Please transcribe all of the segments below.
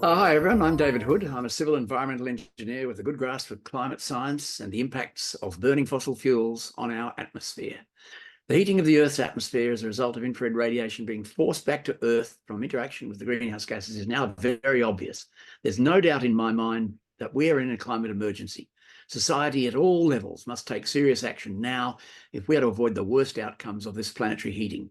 Hi everyone, I'm David Hood. I'm a civil environmental engineer with a good grasp of climate science and the impacts of burning fossil fuels on our atmosphere. The heating of the Earth's atmosphere as a result of infrared radiation being forced back to Earth from interaction with the greenhouse gases is now very obvious. There's no doubt in my mind that we are in a climate emergency. Society at all levels must take serious action now if we are to avoid the worst outcomes of this planetary heating.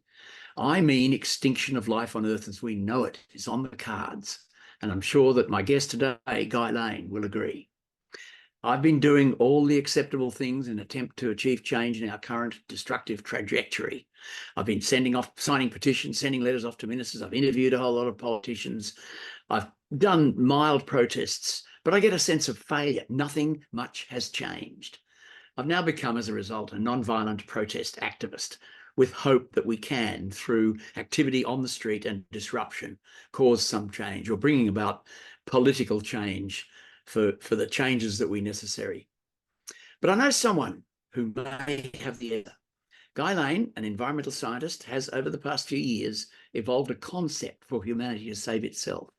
I mean, extinction of life on Earth as we know it is on the cards. And I'm sure that my guest today, Guy Lane, will agree. I've been doing all the acceptable things in an attempt to achieve change in our current destructive trajectory. I've been signing petitions, sending letters off to ministers. I've interviewed a whole lot of politicians. I've done mild protests, but I get a sense of failure. Nothing much has changed. I've now become, as a result, a non-violent protest activist with hope that we can, through activity on the street and disruption, cause some change or bringing about political change for the changes that we necessary. But I know someone who may have the answer. Guy Lane, an environmental scientist, has over the past few years evolved a concept for humanity to save itself.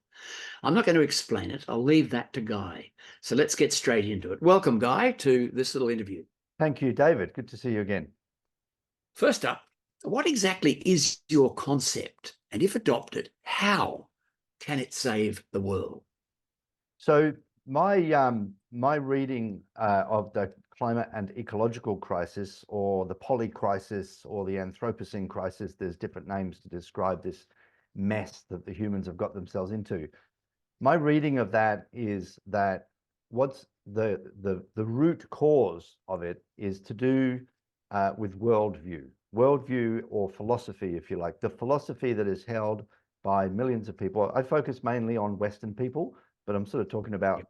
I'm not going to explain it. I'll leave that to Guy. So let's get straight into it. Welcome, Guy, to this little interview. Thank you, David. Good to see you again. First up, what exactly is your concept? And if adopted, how can it save the world? So my reading of the climate and ecological crisis, or the polycrisis, or the Anthropocene crisis, there's different names to describe this mess that the humans have got themselves into. My reading of that is that what's the root cause of it is to do with worldview or philosophy, if you like, the philosophy that is held by millions of people. I focus mainly on Western people, but I'm sort of talking about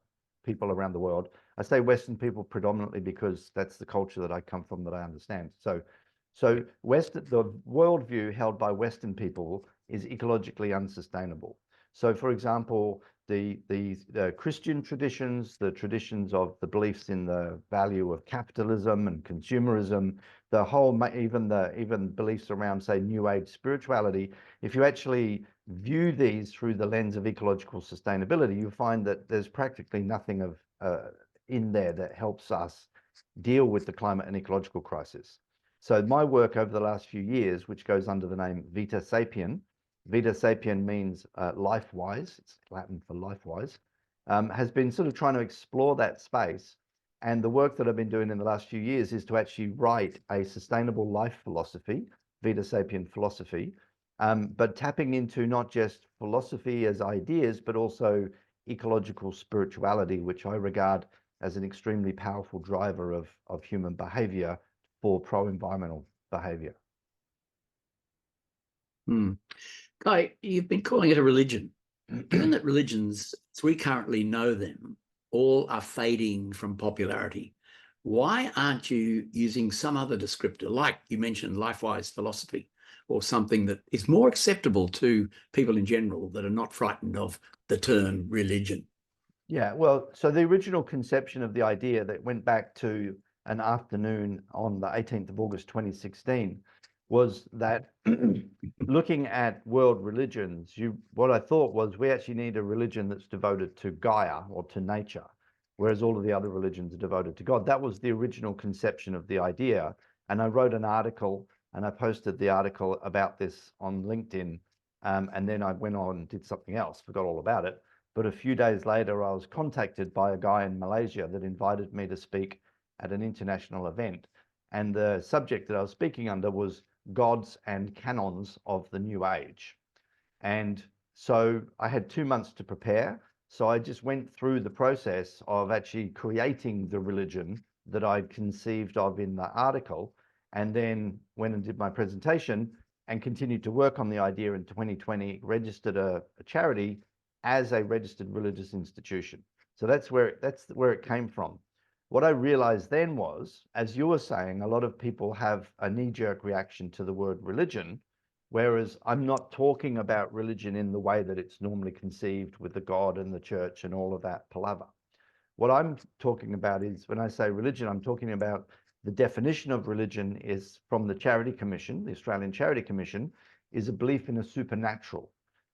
people around the world. I say Western people predominantly because that's the culture that I come from, that I understand. So the worldview held by Western people is ecologically unsustainable. So, for example, the Christian traditions, the traditions of the beliefs in the value of capitalism and consumerism, the whole, even beliefs around, say, New Age spirituality, if you actually view these through the lens of ecological sustainability, you find that there's practically nothing of in there that helps us deal with the climate and ecological crisis. So my work over the last few years, which goes under the name Vita Sapien, Vita Sapien means life-wise, it's Latin for life-wise, has been sort of trying to explore that space. And the work that I've been doing in the last few years is to actually write a sustainable life philosophy, Vita Sapien Philosophy, but tapping into not just philosophy as ideas, but also ecological spirituality, which I regard as an extremely powerful driver of human behavior for pro-environmental behavior. Guy, you've been calling it a religion. Given that religions, as we currently know them, all are fading from popularity, why aren't you using some other descriptor, like you mentioned, life-wise philosophy, or something that is more acceptable to people in general that are not frightened of the term religion? Yeah, well, so the original conception of the idea that went back to an afternoon on the 18th of August 2016 was that looking at world religions, what I thought was we actually need a religion that's devoted to Gaia or to nature, whereas all of the other religions are devoted to God. That was the original conception of the idea. And I wrote an article and I posted the article about this on LinkedIn. And then I went on and did something else, forgot all about it. But a few days later, I was contacted by a guy in Malaysia that invited me to speak at an international event. And the subject that I was speaking under was gods and canons of the New Age. And so I had 2 months to prepare. So I just went through the process of actually creating the religion that I'd conceived of in the article, and then went and did my presentation and continued to work on the idea in 2020, registered a charity as a registered religious institution. So that's where it came from. What I realized then was, as you were saying, a lot of people have a knee-jerk reaction to the word religion, whereas I'm not talking about religion in the way that it's normally conceived with the God and the church and all of that palaver. What I'm talking about is, when I say religion, I'm talking about the definition of religion is from the Charity Commission, the Australian Charity Commission, is a belief in a supernatural.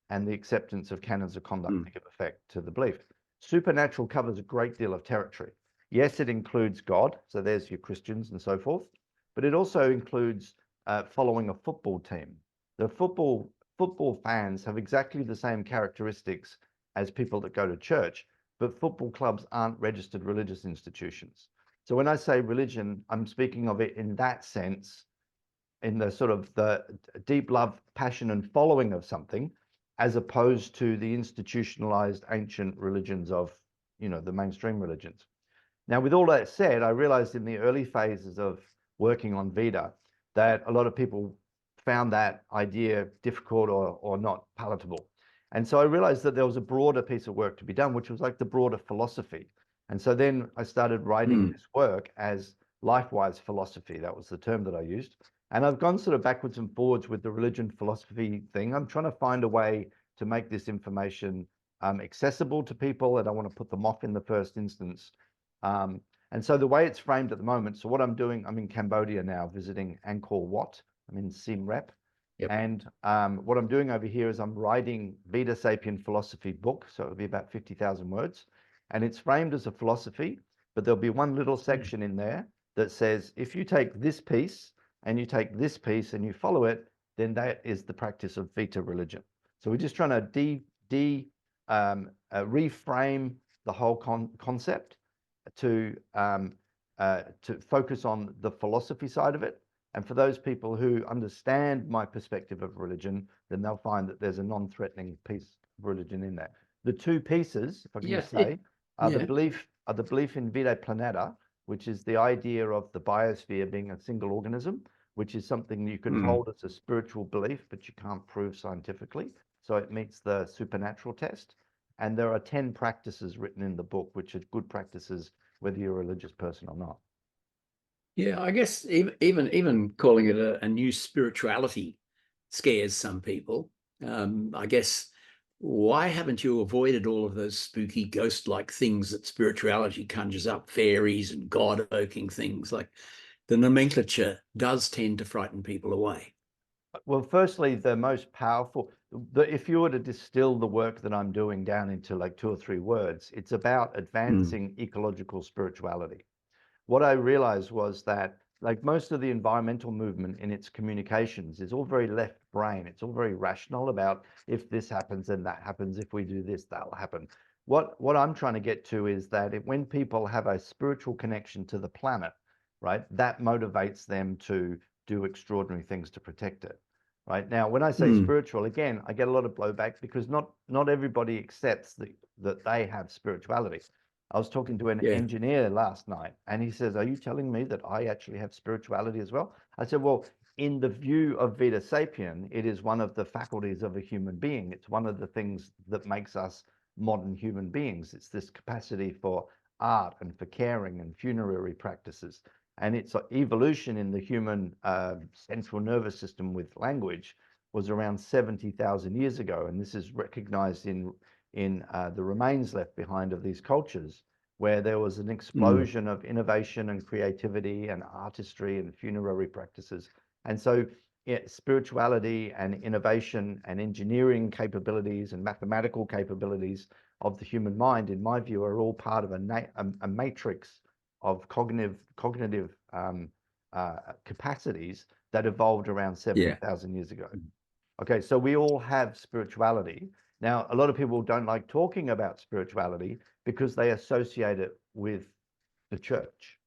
and the acceptance of canons of conduct Mm. to give effect to the belief. Supernatural covers a great deal of territory. Yes, it includes God, so there's your Christians and so forth, but it also includes following a football team. The football fans have exactly the same characteristics as people that go to church, but football clubs aren't registered religious institutions. So when I say religion, I'm speaking of it in that sense, in the sort of the deep love, passion, and following of something, as opposed to the institutionalized ancient religions of, the mainstream religions. Now, with all that said, I realized in the early phases of working on Vita that a lot of people found that idea difficult or not palatable. And so I realized that there was a broader piece of work to be done, which was like the broader philosophy. And so then I started writing this work as life-wise philosophy. That was the term that I used. And I've gone sort of backwards and forwards with the religion philosophy thing. I'm trying to find a way to make this information accessible to people. I don't want to put them off in the first instance. And so the way it's framed at the moment, so what I'm doing, I'm in Cambodia now visiting Angkor Wat. I'm in Siem Reap. Yep. And what I'm doing over here is I'm writing Vita Sapien Philosophy book. So it'll be about 50,000 words. And it's framed as a philosophy, but there'll be one little section in there that says, if you take this piece and you take this piece and you follow it, then that is the practice of Vita religion. So we're just trying to reframe the whole concept to focus on the philosophy side of it. And for those people who understand my perspective of religion, then they'll find that there's a non-threatening piece of religion in there. The two pieces, if I can say, are the belief in Vitae Planeta, which is the idea of the biosphere being a single organism, which is something you can hold as a spiritual belief, but you can't prove scientifically. So it meets the supernatural test. And there are 10 practices written in the book, which are good practices, whether you're a religious person or not. Yeah, I guess even calling it a new spirituality scares some people. I guess, why haven't you avoided all of those spooky ghost-like things that spirituality conjures up, fairies and god-evoking things? Like, the nomenclature does tend to frighten people away. Well, firstly, the most powerful, if you were to distill the work that I'm doing down into like 2 or 3 words, it's about advancing ecological spirituality. What I realized was that, like most of the environmental movement in its communications, is all very left brain. It's all very rational about, if this happens, then that happens. If we do this, that'll happen. What I'm trying to get to is that when people have a spiritual connection to the planet, right, that motivates them to do extraordinary things to protect it. Right now, when I say spiritual, again, I get a lot of blowback because not everybody accepts that they have spirituality. I was talking to an engineer last night, and he says, "Are you telling me that I actually have spirituality as well?" I said, "Well, in the view of Vita Sapien, it is one of the faculties of a human being. It's one of the things that makes us modern human beings. It's this capacity for art and for caring and funerary practices. And its evolution in the human central nervous system with language was around 70,000 years ago. And this is recognized in the remains left behind of these cultures, where there was an explosion of innovation and creativity and artistry and funerary practices. And so spirituality and innovation and engineering capabilities and mathematical capabilities of the human mind, in my view, are all part of a matrix of cognitive capacities that evolved around 70,000 years ago. Okay, so we all have spirituality. Now, a lot of people don't like talking about spirituality because they associate it with the church.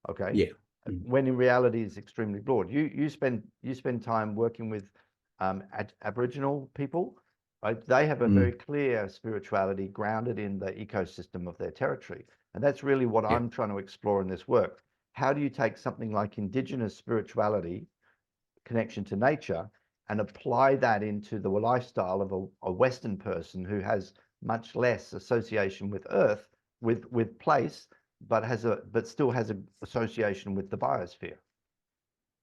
Okay. Yeah. When in reality is extremely broad. You spend time working with Aboriginal people, right? They have a very clear spirituality grounded in the ecosystem of their territory. And that's really what I'm trying to explore in this work. How do you take something like indigenous spirituality, connection to nature, and apply that into the lifestyle of a Western person who has much less association with Earth, with place, but still has an association with the biosphere?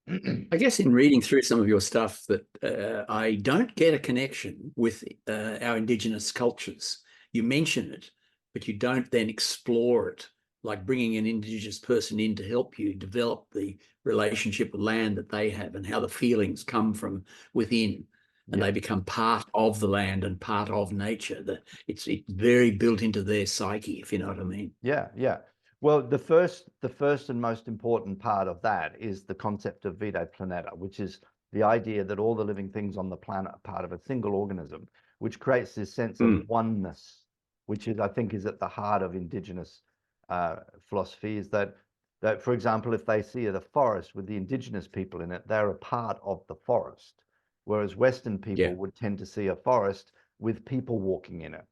I guess in reading through some of your stuff that I don't get a connection with our indigenous cultures. You mention it, but you don't then explore it, like bringing an indigenous person in to help you develop the relationship with land that they have and how the feelings come from within. and they become part of the land and part of nature. It's very built into their psyche, if you know what I mean. Yeah, yeah. Well, the first and most important part of that is the concept of Vita Planeta, which is the idea that all the living things on the planet are part of a single organism, which creates this sense of oneness, which is, I think, is at the heart of indigenous philosophy. Is that for example, if they see the forest with the indigenous people in it, they're a part of the forest, whereas Western people would tend to see a forest with people walking in it,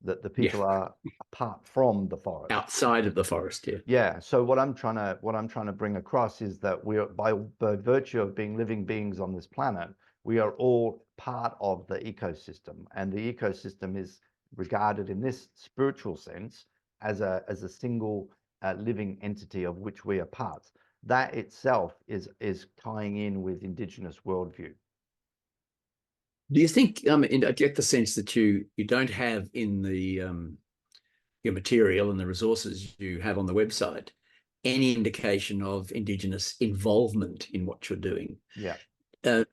that the people are apart from the forest, outside of the forest. Yeah. So what I'm trying to bring across is that we are, by virtue of being living beings on this planet, we are all part of the ecosystem, and the ecosystem is regarded in this spiritual sense as a single living entity of which we are parts. That itself is tying in with indigenous worldview. Do you think, I get the sense that you don't have in the your material and the resources you have on the website any indication of Indigenous involvement in what you're doing. Yeah.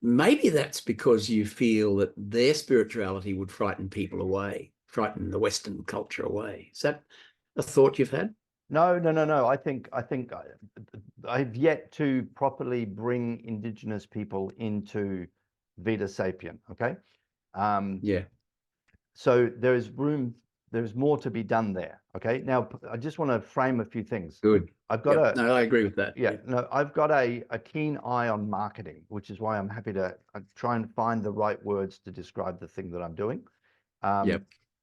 Maybe that's because you feel that their spirituality would frighten people away, frighten the Western culture away. Is that a thought you've had? No. I think I've yet to properly bring Indigenous people into Vita Sapien. Okay. Yeah. So there's more to be done there. Okay. Now I just want to frame a few things. Good. I've got No, I agree with that. No, I've got a keen eye on marketing, which is why I'm happy to try and find the right words to describe the thing that I'm doing.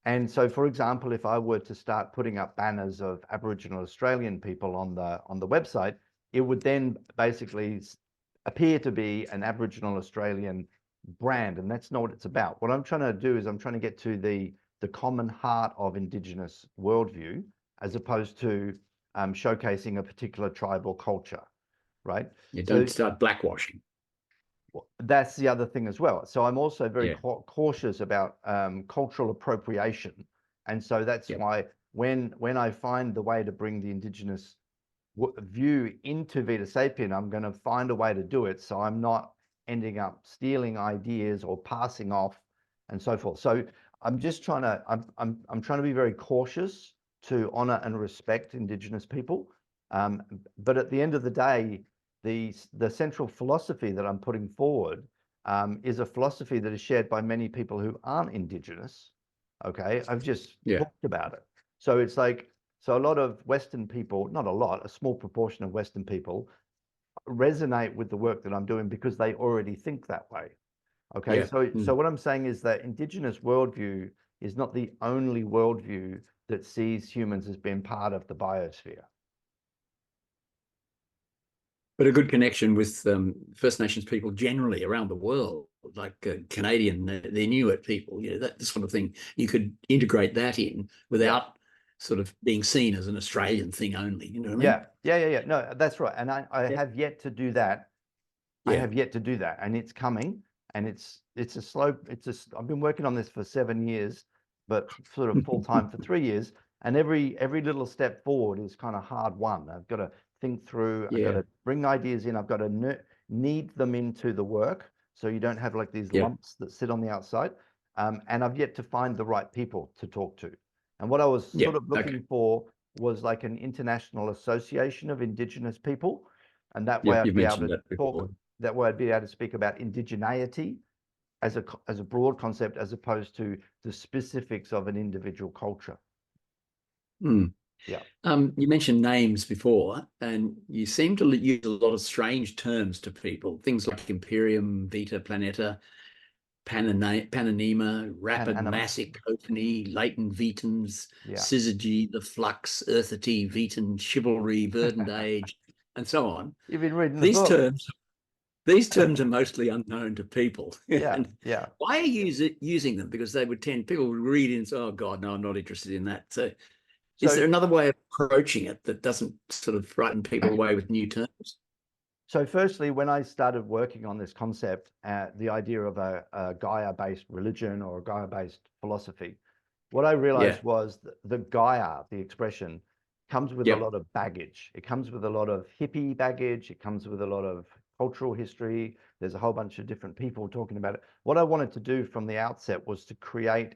And so, for example, if I were to start putting up banners of Aboriginal Australian people on the website, it would then basically appear to be an Aboriginal Australian brand, and that's not what it's about. What I'm trying to do is I'm trying to get to the common heart of Indigenous worldview, as opposed to showcasing a particular tribe or culture, right? You don't start blackwashing. That's the other thing as well. So I'm also very cautious about cultural appropriation, and so that's why when I find the way to bring the Indigenous view into Vita Sapien, I'm going to find a way to do it so I'm not ending up stealing ideas or passing off and so forth. So I'm just trying to I'm trying to be very cautious to honor and respect Indigenous people, but at the end of the day, the central philosophy that I'm putting forward is a philosophy that is shared by many people who aren't Indigenous. Okay, I've just talked about it. So it's like, so a lot of Western people, not a lot, a small proportion of Western people resonate with the work that I'm doing because they already think that way. Okay, so what I'm saying is that Indigenous worldview is not the only worldview that sees humans as being part of the biosphere. But a good connection with First Nations people generally around the world, like Canadian, the Inuit people, that sort of thing. You could integrate that in without sort of being seen as an Australian thing only. You know what I mean? Yeah. No, that's right. And I have yet to do that. I have yet to do that, and it's coming. And I've been working on this for 7 years, but sort of full time for 3 years. And every little step forward is kind of hard won. I've got to think through. I've got to bring ideas in. I've got to knead them into the work, so you don't have like these lumps that sit on the outside. And I've yet to find the right people to talk to. And what I was sort of looking for was like an international association of Indigenous people, and that way I'd be able to talk. That way I'd be able to speak about indigeneity as a broad concept, as opposed to the specifics of an individual culture. Yeah. You mentioned names before, and you seem to use a lot of strange terms to people. Things like Imperium, Vita Planeta, Pananima, Rapid, Massic, Opening, Latent Vitans, Syzygy, The Flux, Earthity, Vetan, Chivalry, Verdant Age, and so on. You've been reading the book. These terms are mostly unknown to people. Yeah. Why are you using them? Because people would read it and say, oh God, no, I'm not interested in that. So is there another way of approaching it that doesn't sort of frighten people away with new terms? So firstly, when I started working on this concept, the idea of a Gaia-based religion or a Gaia-based philosophy, what I realized was that the Gaia, the expression, comes with a lot of baggage. It comes with a lot of hippie baggage. It comes with a lot of cultural history. There's a whole bunch of different people talking about it. What I wanted to do from the outset was to create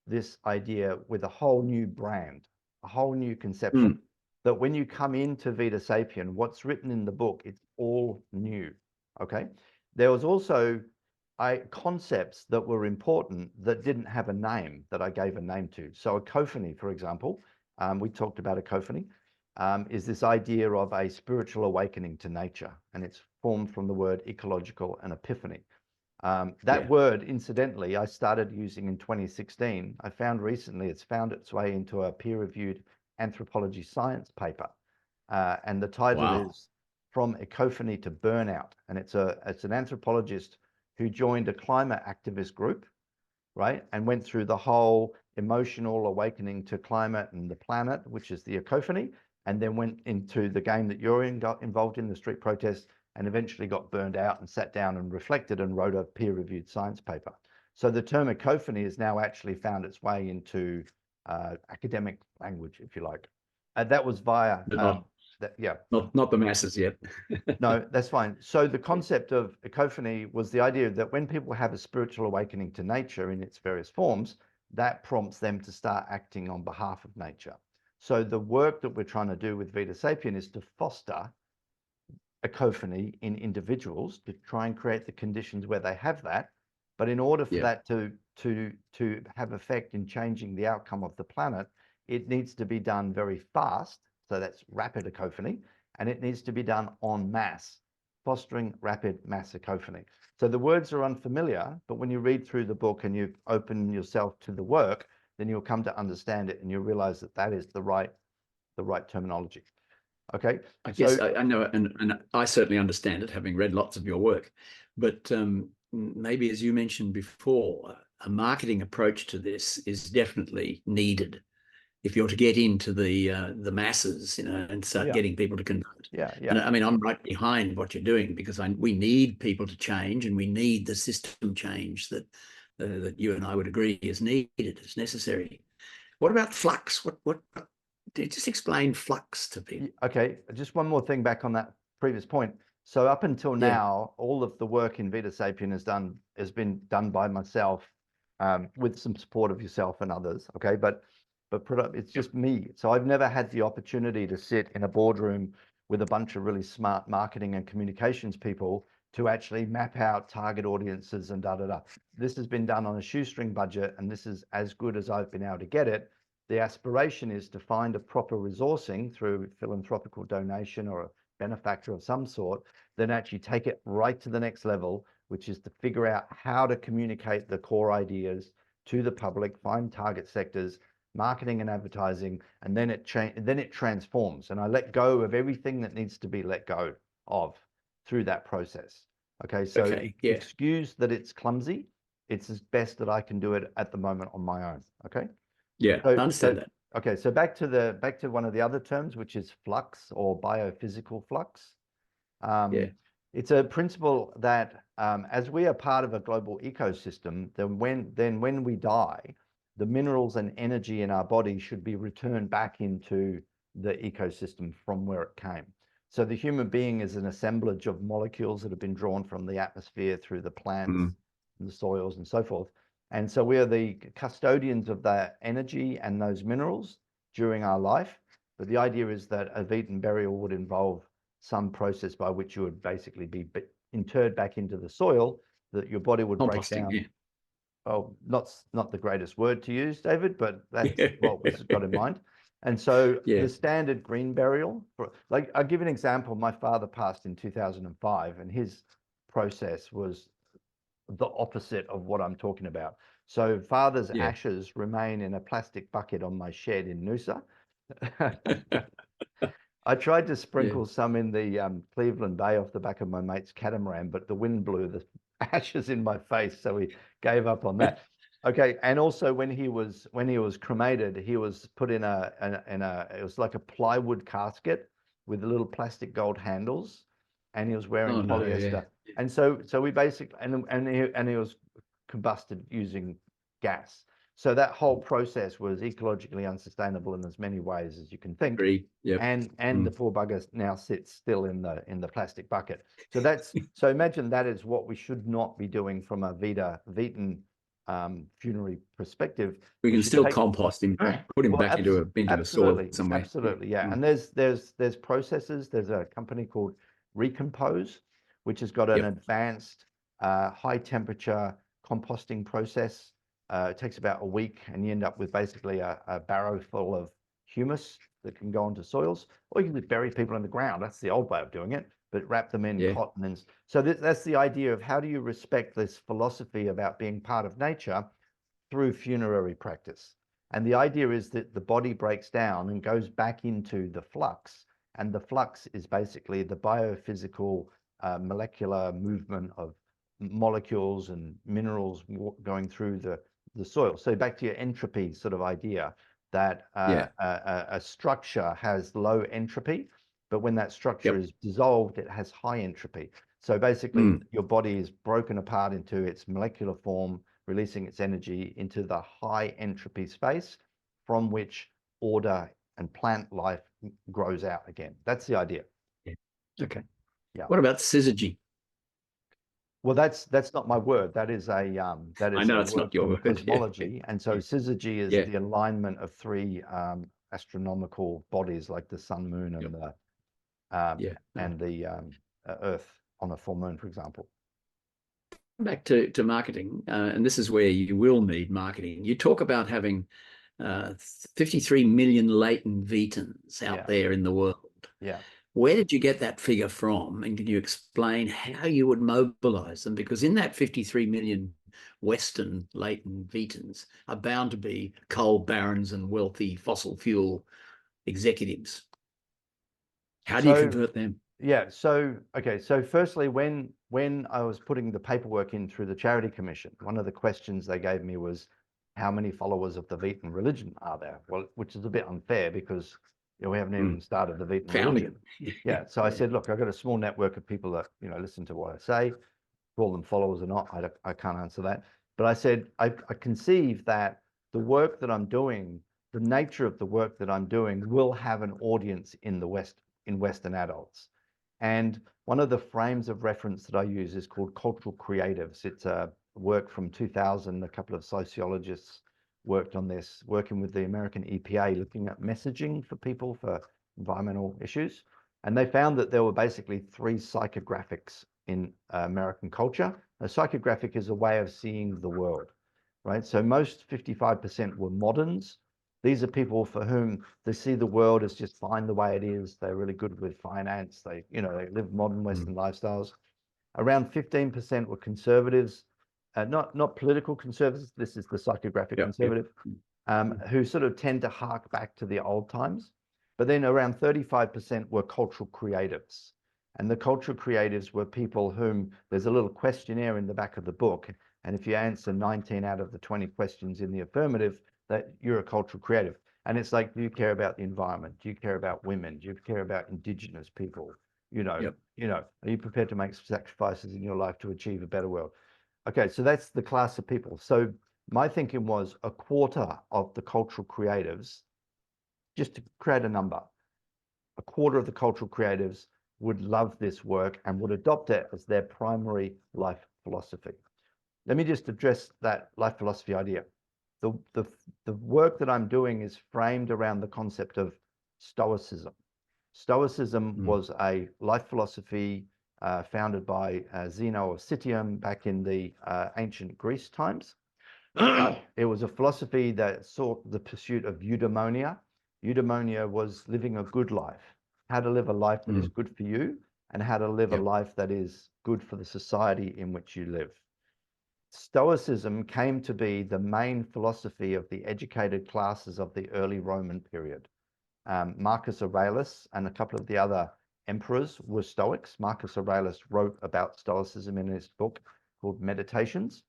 this idea with a whole new brand, a whole new conception, that when you come into Vita Sapien, what's written in the book, it's all new, okay? There was also concepts that were important that didn't have a name that I gave a name to. So ecophany, for example, we talked about ecophany, is this idea of a spiritual awakening to nature, and it's formed from the word ecological and epiphany. That word, incidentally, I started using in 2016. I found recently it's found its way into a peer-reviewed anthropology science paper. And the title is From Ecophony to Burnout. And it's an anthropologist who joined a climate activist group, right? And went through the whole emotional awakening to climate and the planet, which is the ecophany, and then went into the game that you're in, got involved in, the street protests, and eventually got burned out and sat down and reflected and wrote a peer-reviewed science paper. So the term ecophony has now actually found its way into academic language, if you like. That was via, not the masses yet. No, that's fine. So the concept of ecophany was the idea that when people have a spiritual awakening to nature in its various forms, that prompts them to start acting on behalf of nature. So the work that we're trying to do with Vita Sapien is to foster ecophany in individuals, to try and create the conditions where they have that. But in order for that to have effect in changing the outcome of the planet, it needs to be done very fast. So that's rapid ecophany, and it needs to be done en masse, fostering rapid mass ecophany. So the words are unfamiliar, but when you read through the book and you open yourself to the work, then you'll come to understand it, and you'll realize that that is the right terminology. Okay. Yes, I know, and I certainly understand it, having read lots of your work. But maybe, as you mentioned before, a marketing approach to this is definitely needed if you're to get into the masses, and start getting people to convert. And I mean, I'm right behind what you're doing, because we need people to change, and we need the system change that you and I would agree is needed, is necessary. What about flux? What just explain flux to people. Okay, just one more thing back on that previous point. So up until now, all of the work in Vita Sapien has been done by myself, with some support of yourself and others. Okay, but it's just me. So I've never had the opportunity to sit in a boardroom with a bunch of really smart marketing and communications people to actually map out target audiences and This has been done on a shoestring budget, and this is as good as I've been able to get it. The aspiration is to find a proper resourcing through philanthropical donation or a benefactor of some sort, then actually take it right to the next level, which is to figure out how to communicate the core ideas to the public, find target sectors, marketing and advertising, and then it transforms. And I let go of everything that needs to be let go of through that process. Okay, so excuse that it's clumsy. It's as best that I can do it at the moment on my own. Okay. Yeah, I understand that. Okay, so back to one of the other terms, which is flux or biophysical flux. It's a principle that as we are part of a global ecosystem, then when we die, the minerals and energy in our body should be returned back into the ecosystem from where it came. So the human being is an assemblage of molecules that have been drawn from the atmosphere through the plants, and the soils, and so forth. And so we are the custodians of that energy and those minerals during our life. But the idea is that a Vitan burial would involve some process by which you would basically be interred back into the soil, that your body would break down. Oh, not the greatest word to use, David, but that's what was got in mind. And so the standard green burial, like I'll give you an example. My father passed in 2005, and his process was the opposite of what I'm talking about. So father's ashes remain in a plastic bucket on my shed in Noosa. I tried to sprinkle some in the Cleveland Bay off the back of my mate's catamaran, but the wind blew the ashes in my face, so we gave up on that. Okay, and also when he was cremated, he was put in it was like a plywood casket with little plastic gold handles, and he was wearing polyester. And so we basically, and he was combusted using gas. So that whole process was ecologically unsustainable in as many ways as you can think. Agreed. Yep. And the poor bugger now sits still in the plastic bucket. So imagine that is what we should not be doing from a Vitan funerary perspective. We can still compost him, put him back into a soil somewhere. Absolutely, yeah. And there's processes. There's a company called Recompose, which has got an advanced high temperature composting process. It takes about a week, and you end up with basically a barrow full of humus that can go onto soils, or you can just bury people in the ground. That's the old way of doing it, but wrap them in cotton. And so that's the idea of how do you respect this philosophy about being part of nature through funerary practice. And the idea is that the body breaks down and goes back into the flux. And the flux is basically the biophysical molecular movement of molecules and minerals going through the soil. So back to your entropy sort of idea that a structure has low entropy, but when that structure is dissolved, it has high entropy. So basically your body is broken apart into its molecular form, releasing its energy into the high entropy space from which order and plant life grows out again. That's the idea. Yeah. Okay. Yeah. What about syzygy? Well, that's not my word. That is a I know it's not your word. Cosmology, and so syzygy is the alignment of three astronomical bodies like the sun, moon, and the Earth on a full moon, for example. Back to marketing, and this is where you will need marketing. You talk about having 53 million latent Vitans out there in the world. Yeah. Where did you get that figure from? And can you explain how you would mobilize them? Because in that 53 million Western latent Vitans are bound to be coal barons and wealthy fossil fuel executives. How do you convert them? Yeah. So, okay. So firstly, when I was putting the paperwork in through the Charity Commission, one of the questions they gave me was, how many followers of the Vitan religion are there? Well, which is a bit unfair because we haven't even started the Vitan religion. Yeah. So I said, look, I've got a small network of people that, listen to what I say, call them followers or not. I can't answer that. But I said, I conceive that the work that I'm doing, the nature of the work that I'm doing will have an audience in the West, in Western adults. And one of the frames of reference that I use is called cultural creatives. It's a work from 2000. A couple of sociologists worked on this, working with the American EPA, looking at messaging for people for environmental issues. And they found that there were basically three psychographics in American culture. A psychographic is a way of seeing the world, right? So most 55% were moderns. These are people for whom they see the world as just fine the way it is. They're really good with finance. They live modern Western lifestyles. Around 15% were conservatives, not political conservatives. This is the psychographic conservative, who sort of tend to hark back to the old times. But then around 35% were cultural creatives. And the cultural creatives were people whom there's a little questionnaire in the back of the book. And if you answer 19 out of the 20 questions in the affirmative, that you're a cultural creative. And it's like, do you care about the environment? Do you care about women? Do you care about indigenous people? Are you prepared to make sacrifices in your life to achieve a better world? Okay, so that's the class of people. So my thinking was a quarter of the cultural creatives, just to create a number, a quarter of the cultural creatives would love this work and would adopt it as their primary life philosophy. Let me just address that life philosophy idea. The work that I'm doing is framed around the concept of Stoicism. Stoicism was a life philosophy founded by Zeno of Citium back in the ancient Greece times. It was a philosophy that sought the pursuit of eudaimonia. Eudaimonia was living a good life, how to live a life that is good for you and how to live a life that is good for the society in which you live. Stoicism came to be the main philosophy of the educated classes of the early Roman period. Marcus Aurelius and a couple of the other emperors were Stoics. Marcus Aurelius wrote about Stoicism in his book called Meditations.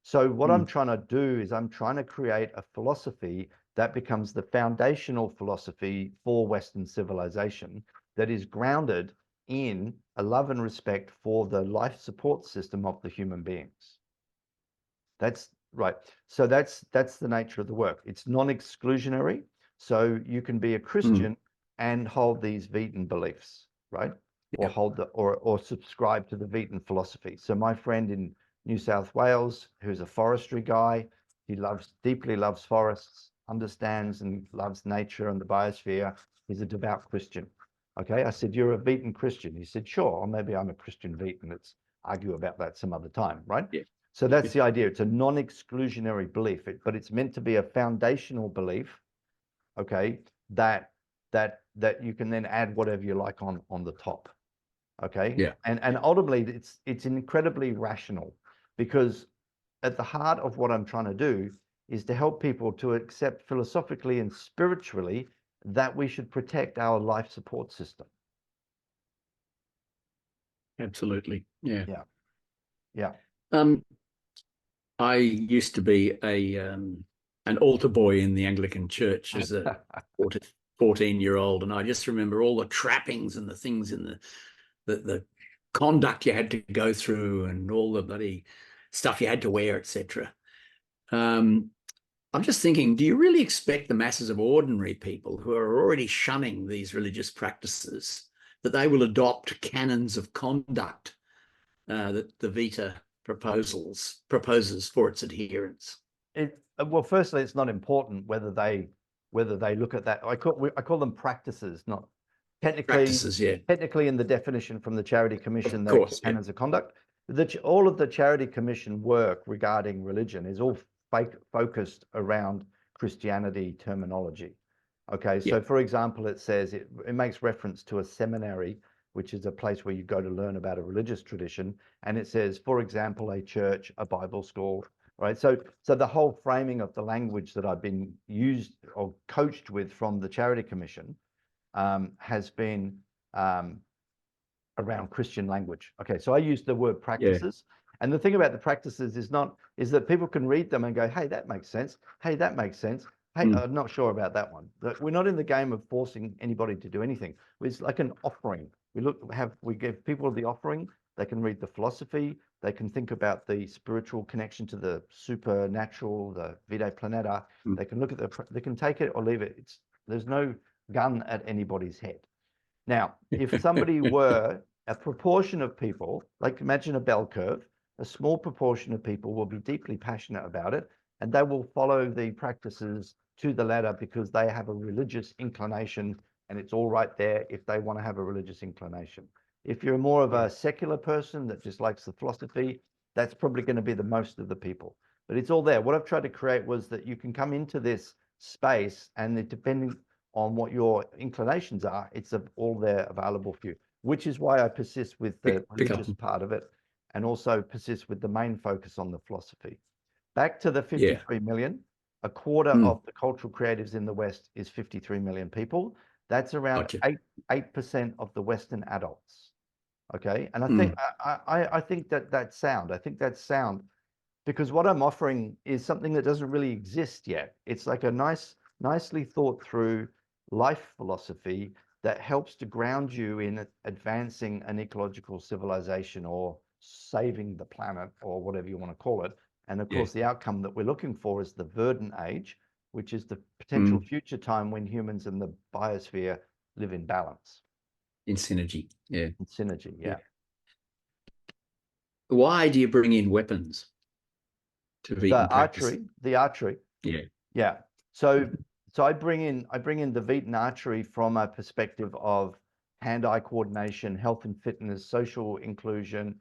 So what I'm trying to do is I'm trying to create a philosophy that becomes the foundational philosophy for Western civilization that is grounded in a love and respect for the life support system of the human beings. Right. So that's the nature of the work. It's non-exclusionary. So you can be a Christian and hold these Vitan beliefs, right? Or hold the or subscribe to the Vitan philosophy. So my friend in New South Wales, who's a forestry guy, he deeply loves forests, understands and loves nature and the biosphere. He's a devout Christian. Okay. I said, "You're a Vitan Christian." He said, "Sure, or maybe I'm a Christian Vitan. Let's argue about that some other time," right? Yeah. So that's the idea. It's a non-exclusionary belief, but it's meant to be a foundational belief, okay, that you can then add whatever you like on the top, okay? Yeah. And ultimately it's incredibly rational, because at the heart of what I'm trying to do is to help people to accept philosophically and spiritually that we should protect our life support system. Absolutely. Yeah. Yeah. Yeah. I used to be an altar boy in the Anglican Church as a 14-year-old, and I just remember all the trappings and the things in the conduct you had to go through and all the bloody stuff you had to wear, etc. I'm just thinking, do you really expect the masses of ordinary people who are already shunning these religious practices that they will adopt canons of conduct that the Vita proposes for its adherents? Well, firstly, it's not important whether they look at that. I call them practices, not technically. Practices, yeah. Technically, in the definition from the Charity Commission, Of they're course, yeah. canons of conduct. All of the Charity Commission work regarding religion is all focused around Christianity terminology. Okay, so Yeah. for example, it says it makes reference to a seminary, which is a place where you go to learn about a religious tradition, and it says, for example, a church, a Bible school, right? So the whole framing of the language that I've been used or coached with from the Charity Commission has been around Christian language. Okay, so I use the word practices. And the thing about the practices is that people can read them and go, "Hey, that makes sense. Hey, that makes sense. Hey, I'm not sure about that one." But we're not in the game of forcing anybody to do anything. It's like an offering. We give people the offering. They can read the philosophy. They can think about the spiritual connection to the supernatural, the Vitae Planeta. They can look at they can take it or leave it. There's no gun at anybody's head. Now, if somebody were a proportion of people, like imagine a bell curve, a small proportion of people will be deeply passionate about it, and they will follow the practices to the letter because they have a religious inclination, and it's all right there if they want to have a religious inclination. If you're more of a secular person that just likes the philosophy, that's probably going to be the most of the people. But it's all there. What I've tried to create was that you can come into this space, and depending on what your inclinations are, it's all there available for you, which is why I persist with the religious part of it, and also persist with the main focus on the philosophy. Back to the 53 million, a quarter of the cultural creatives in the West is 53 million people. That's around 8% of the Western adults. Okay, and I think that's sound. I think that's sound because what I'm offering is something that doesn't really exist yet. It's like a nicely thought through life philosophy that helps to ground you in advancing an ecological civilization or saving the planet or whatever you want to call it. And of course, the outcome that we're looking for is the verdant age, which is the potential future time when humans and the biosphere live in balance. In synergy, yeah. In synergy, yeah. Why do you bring in weapons to Vegan practice? The archery. Yeah. Yeah. So I bring in the Vetan archery from a perspective of hand-eye coordination, health and fitness, social inclusion,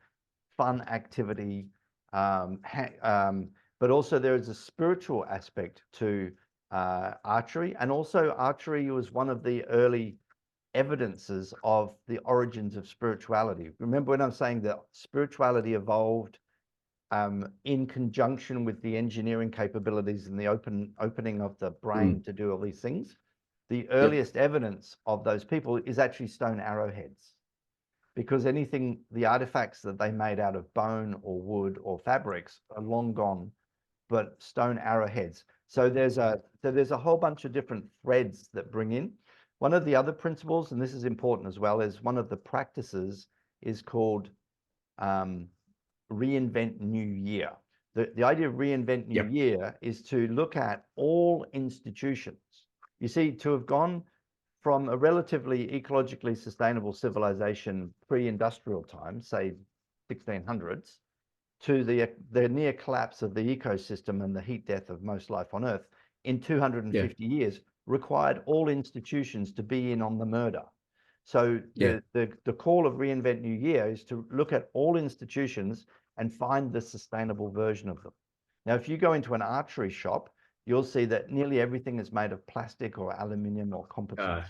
fun activity, but also there is a spiritual aspect to archery, and also archery was one of the early evidences of the origins of spirituality. Remember when I'm saying that spirituality evolved in conjunction with the engineering capabilities and the opening of the brain to do all these things? The earliest evidence of those people is actually stone arrowheads, because the artifacts that they made out of bone or wood or fabrics are long gone, but stone arrowheads. So there's a whole bunch of different threads that bring in. One of the other principles, and this is important as well, is one of the practices is called reinvent new year. The idea of reinvent new Yep. year is to look at all institutions. You see, to have gone from a relatively ecologically sustainable civilization pre-industrial times, say 1600s, to the near collapse of the ecosystem and the heat death of most life on Earth in 250 years required all institutions to be in on the murder. So the call of Reinvent New Year is to look at all institutions and find the sustainable version of them. Now, if you go into an archery shop, you'll see that nearly everything is made of plastic or aluminium or composites.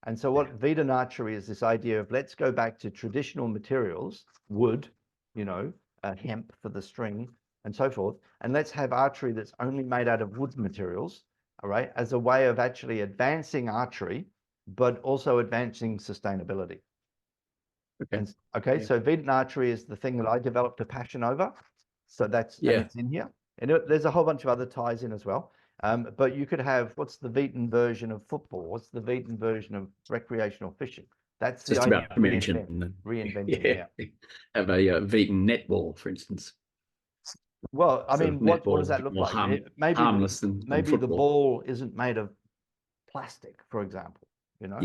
And so what Vita Archery is this idea of let's go back to traditional materials, wood, you know, hemp for the string and so forth, and let's have archery that's only made out of wood materials, all right, as a way of actually advancing archery, but also advancing sustainability. So Vita Archery is the thing that I developed a passion over. So that's, and it's in here. And there's a whole bunch of other ties in as well. But you could have, what's the Vetan version of football? What's the Vetan version of recreational fishing? That's the idea of reinventing. Have a Vegan netball, for instance. Well, I mean, what does that look like? Maybe harmless than maybe the ball isn't made of plastic, for example. You know.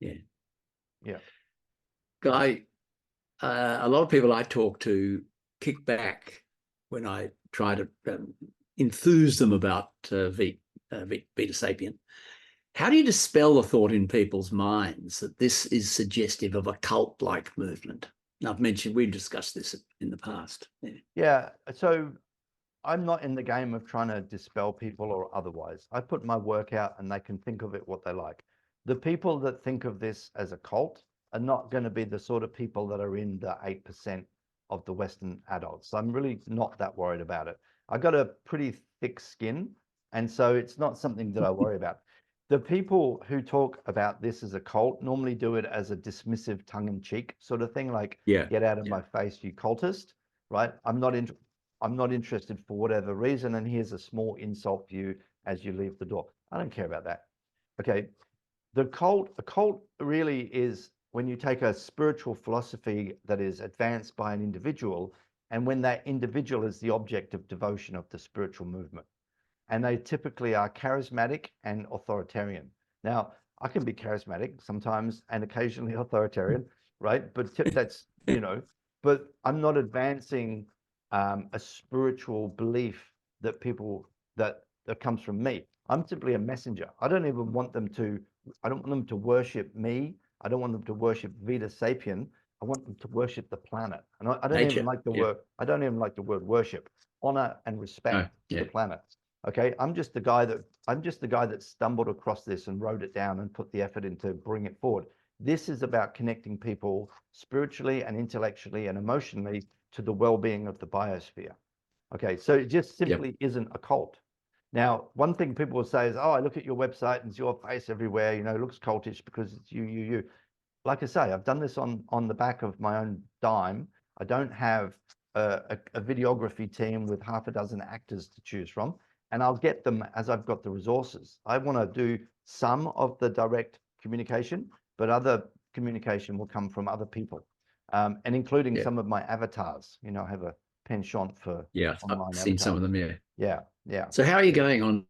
Yeah. Guy, a lot of people I talk to kick back when I try to enthuse them about Vita Sapien. How do you dispel the thought in people's minds that this is suggestive of a cult-like movement? Now, we've discussed this in the past. Yeah. So I'm not in the game of trying to dispel people or otherwise. I put my work out and they can think of it what they like. The people that think of this as a cult are not going to be the sort of people that are in the 8% of the Western adults. So I'm really not that worried about it. I got a pretty thick skin, and so it's not something that I worry about. The people who talk about this as a cult normally do it as a dismissive tongue-in-cheek sort of thing, like, get out of my face, you cultist, right? I'm not interested for whatever reason, and here's a small insult for you as you leave the door. I don't care about that. Okay. A cult really is when you take a spiritual philosophy that is advanced by an individual, and when that individual is the object of devotion of the spiritual movement. And they typically are charismatic and authoritarian. Now, I can be charismatic sometimes and occasionally authoritarian, right? But that's, you know, but I'm not advancing a spiritual belief that that comes from me. I'm simply a messenger. I don't want them to worship me. I don't want them to worship Vita Sapien. I want them to worship the planet. And I don't even like the word. I don't even like the word worship. Honor and respect to the planet. Okay, I'm just the guy that stumbled across this and wrote it down and put the effort into bring it forward. This is about connecting people spiritually and intellectually and emotionally to the well-being of the biosphere. Okay, so it just simply isn't a cult. Now, one thing people will say is, oh, I look at your website and it's your face everywhere, you know, it looks cultish because it's you. Like I say, I've done this on the back of my own dime. I don't have a videography team with half a dozen actors to choose from, and I'll get them as I've got the resources. I want to do some of the direct communication, but other communication will come from other people, and including some of my avatars. You know, I have a penchant for online I've seen some of them. Yeah. So how are you going on?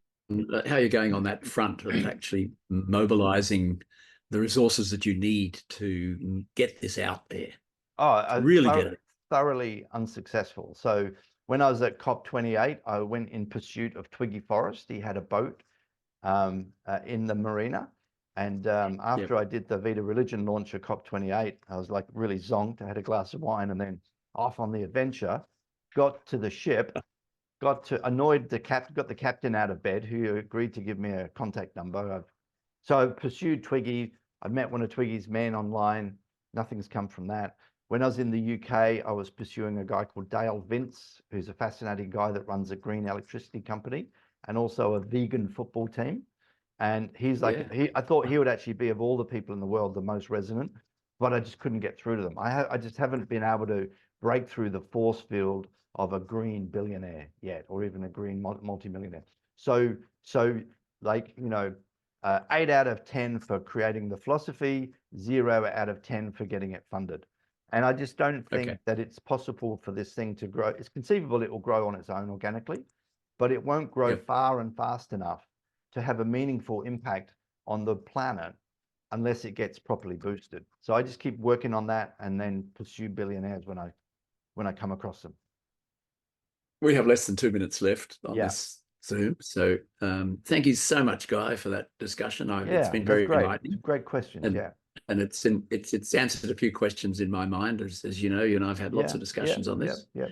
How are you going on that front of actually mobilizing the resources that you need to get this out there? Oh, really get it. Thoroughly unsuccessful. So when I was at COP28, I went in pursuit of Twiggy Forrest. He had a boat in the marina. And after I did the Vita Religion launch at COP28, I was like really zonked. I had a glass of wine and then off on the adventure, got to the ship, got the captain out of bed, who agreed to give me a contact number. So I pursued Twiggy. I met one of Twiggy's men online. Nothing's come from that. When I was in the UK, I was pursuing a guy called Dale Vince, who's a fascinating guy that runs a green electricity company and also a vegan football team. And he's like, I thought he would actually be, of all the people in the world, the most resonant, but I just couldn't get through to them. I just haven't been able to break through the force field of a green billionaire yet, or even a green multimillionaire. So like, you know, 8 out of 10 for creating the philosophy, 0 out of 10 for getting it funded. And I just don't think Okay. that it's possible for this thing to grow. It's conceivable it will grow on its own organically, but it won't grow Yep. far and fast enough to have a meaningful impact on the planet unless it gets properly boosted. So I just keep working on that and then pursue billionaires when I come across them. We have less than 2 minutes left on Yeah. this Zoom. So thank you so much, Guy, for that discussion. It's Yeah, been that's very great. enlightening. Great questions. And Yeah. and it's answered a few questions in my mind, as you know, you and I've had lots Yeah. of discussions on this. Yeah.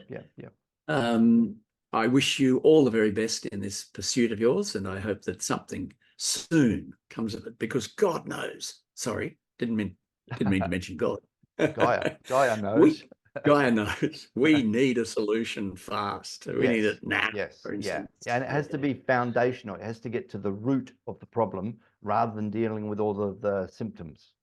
I wish you all the very best in this pursuit of yours, and I hope that something soon comes of it, because God knows. Sorry, didn't mean to mention God. Gaia knows. Gaia knows we need a solution fast. We need it now, for instance. And it has to be foundational. It has to get to the root of the problem rather than dealing with all of the symptoms.